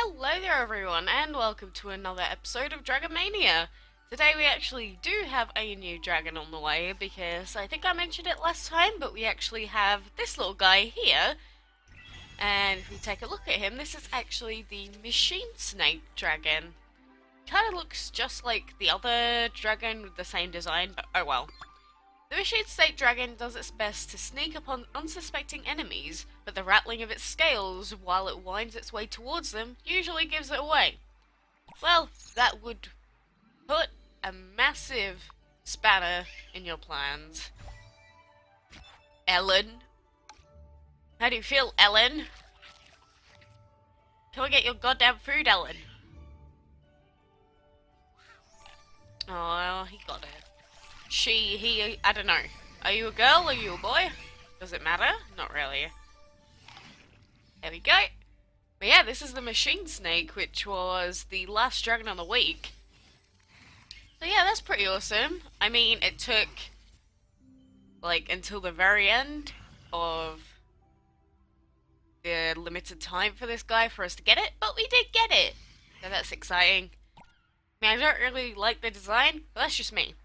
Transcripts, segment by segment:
Hello there everyone and welcome to another episode of Dragon Mania. Today we actually do have a new dragon on the way because I think I mentioned it last time, but we actually have this little guy here. And if we take a look at him, this is actually the machine snake dragon. Kind of looks just like the other dragon with the same design, but oh well. The machine snake dragon does its best to sneak upon unsuspecting enemies, but the rattling of its scales while it winds its way towards them usually gives it away. Well, that would put a massive spanner in your plans. Ellen? How do you feel, Ellen? Can we get your goddamn food, Ellen? Oh, he got it. She, he, I don't know. Are you a girl? Are you a boy? Does it matter? Not really. There we go. But yeah, this is the machine snake, which was the last dragon on the week. So yeah, that's pretty awesome. I mean, it took like until the very end of the limited time for this guy for us to get it, but we did get it. So that's exciting. I mean, I don't really like the design, but that's just me.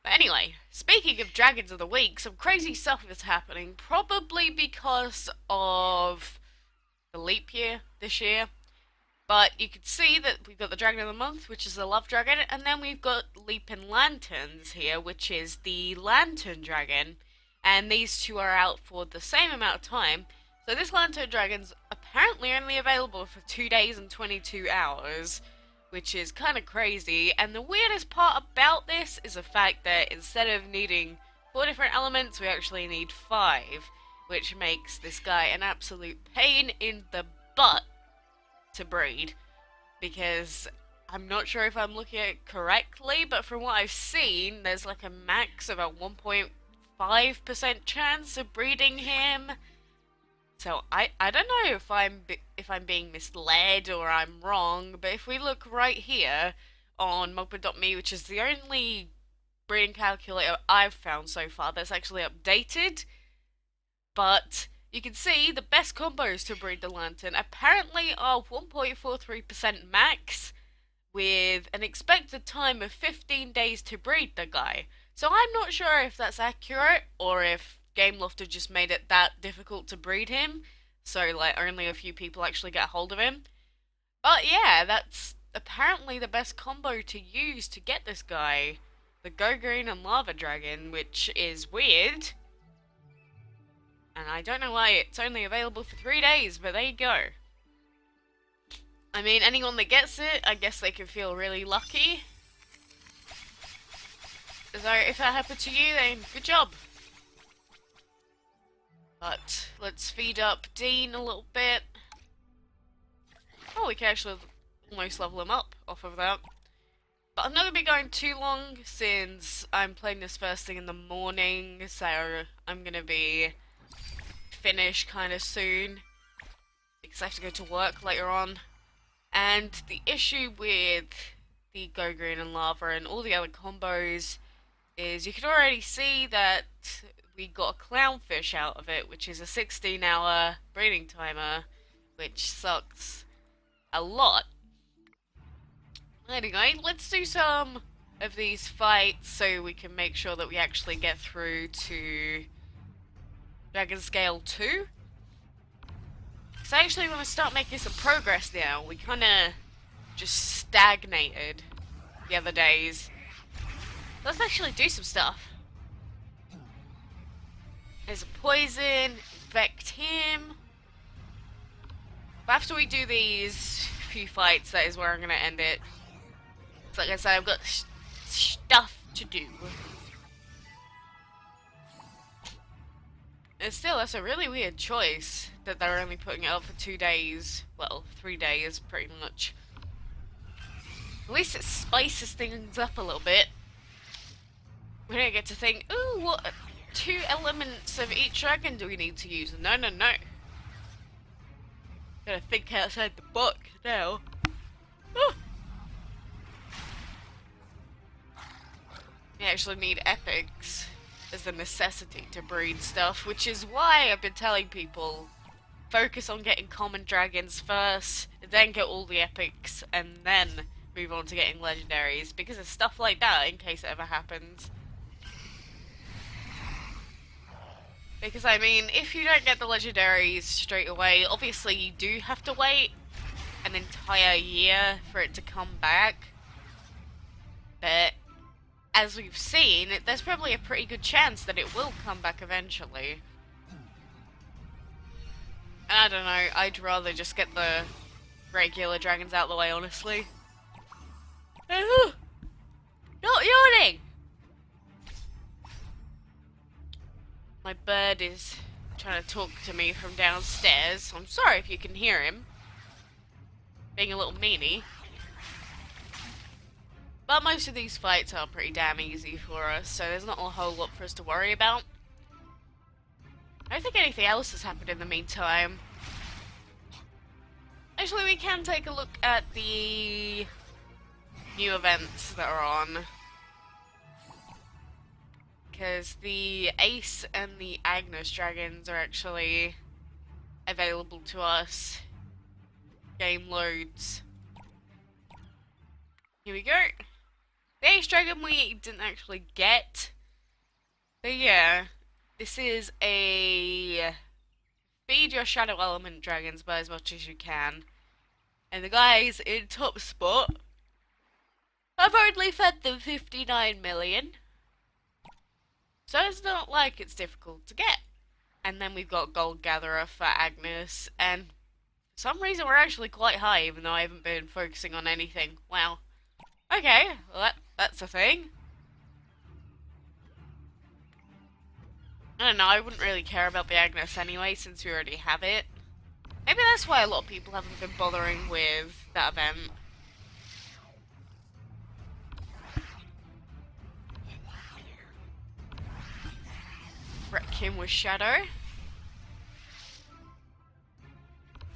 But anyway, speaking of Dragons of the Week, some crazy stuff is happening, probably because of the leap year this year. But you can see that we've got the Dragon of the Month, which is the Love Dragon, and then we've got Leaping Lanterns here, which is the Lantern Dragon. And these two are out for the same amount of time. So this Lantern Dragon's apparently only available for 2 days and 22 hours. Which is kind of crazy, and the weirdest part about this is the fact that instead of needing 4 different elements, we actually need 5, which makes this guy an absolute pain in the butt to breed, because I'm not sure if I'm looking at it correctly, but from what I've seen, there's like a max of a 1.5% chance of breeding him. So I don't know if I'm being misled or I'm wrong, but if we look right here on Mopa.me, which is the only breeding calculator I've found so far that's actually updated, but you can see the best combos to breed the Lantern apparently are 1.43% max, with an expected time of 15 days to breed the guy. So I'm not sure if that's accurate or if Gameloft have just made it that difficult to breed him, so like only a few people actually get hold of him. But yeah, that's apparently the best combo to use to get this guy, the Go Green and Lava Dragon, which is weird. And I don't know why it's only available for 3 days, but there you go. I mean, anyone that gets it, I guess they can feel really lucky. So if that happened to you, then good job. But let's feed up Dean a little bit. Oh, we can actually almost level him up off of that. But I'm not going to be going too long since I'm playing this first thing in the morning, so I'm going to be finished kind of soon because I have to go to work later on. And the issue with the Go Green and Lava and all the other combos is you can already see that we got a clownfish out of it, which is a 16-hour breeding timer, which sucks a lot. Anyway, let's do some of these fights so we can make sure that we actually get through to Dragon Scale 2. Because I actually want to start making some progress now. We kind of just stagnated the other days. Let's actually do some stuff. There's a poison, infect him. But after we do these few fights, that is where I'm going to end it. So like I said, I've got stuff to do. And still, that's a really weird choice that they're only putting it out for 2 days. Well, 3 days, pretty much. At least it spices things up a little bit. We don't get to think, ooh, what 2 elements of each dragon do we need to use? No, no, no. Gotta think outside the box now. Oh. We actually need epics as a necessity to breed stuff, which is why I've been telling people focus on getting common dragons first, then get all the epics, and then move on to getting legendaries, because of stuff like that in case it ever happens. Because, I mean, if you don't get the legendaries straight away, obviously you do have to wait an entire year for it to come back. But, as we've seen, there's probably a pretty good chance that it will come back eventually. And I don't know, I'd rather just get the regular dragons out of the way, honestly. Not yawning! My bird is trying to talk to me from downstairs. I'm sorry if you can hear him. Being a little meanie. But most of these fights are pretty damn easy for us, so there's not a whole lot for us to worry about. I don't think anything else has happened in the meantime. Actually, we can take a look at the new events that are on. Because the Ace and the Agnes dragons are actually available to us. Game loads. Here we go. The Ace dragon we didn't actually get. But yeah, this is a feed your shadow element dragons by as much as you can. And the guys in top spot, I've only fed them 59 million. So it's not like it's difficult to get. And then we've got Gold Gatherer for Agnes, and for some reason we're actually quite high, even though I haven't been focusing on anything. Wow. Okay, well that's a thing. I don't know, I wouldn't really care about the Agnes anyway, since we already have it. Maybe that's why a lot of people haven't been bothering with that event. Wreck him with Shadow.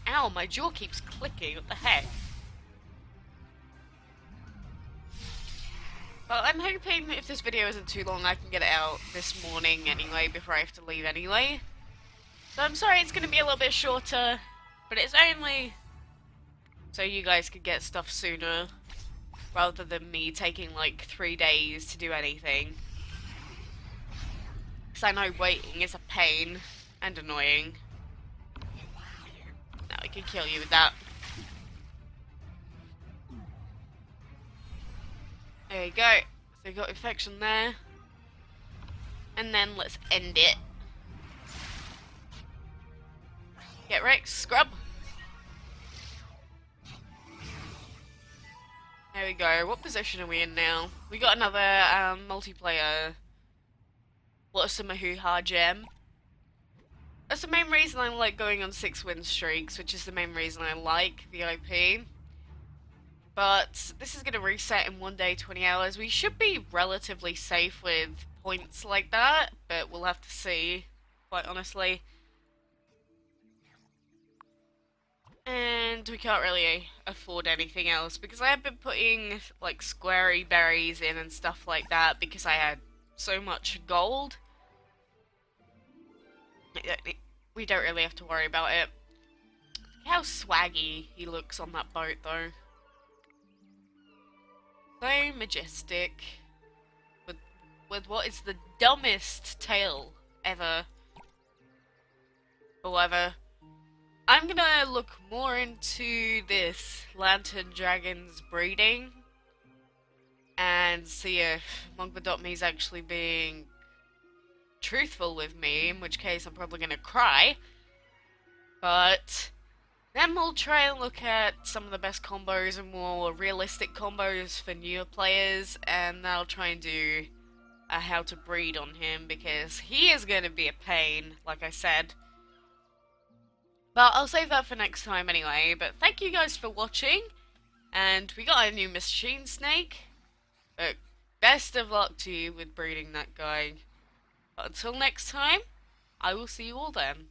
Ow, my jaw keeps clicking, what the heck? Well, I'm hoping if this video isn't too long, I can get it out this morning anyway, before I have to leave anyway. So I'm sorry it's going to be a little bit shorter, but it's only so you guys can get stuff sooner, rather than me taking like 3 days to do anything. Because I know waiting is a pain and annoying. Now I can kill you with that. There you go. So we got infection there. And then let's end it. Get wrecked, scrub. There we go. What position are we in now? We got another multiplayer What's a Hoo-Ha gem. That's the main reason I like going on 6 win streaks, which is the main reason I like VIP. But this is going to reset in 1 day, 20 hours. We should be relatively safe with points like that, but we'll have to see, quite honestly. And we can't really afford anything else, because I have been putting like squarey berries in and stuff like that, because I had so much gold. We don't really have to worry about it. Look how swaggy he looks on that boat though. So majestic. With what is the dumbest tail ever. However, I'm gonna look more into this Lantern Dragon's breeding and see if Mongba.me is actually being truthful with me, in which case I'm probably gonna cry. But then we'll try and look at some of the best combos and more realistic combos for newer players, and I'll try and do a how to breed on him, because he is going to be a pain, like I said. But I'll save that for next time anyway. But thank you guys for watching, and we got a new machine snake. But best of luck to you with breeding that guy. But until next time, I will see you all then.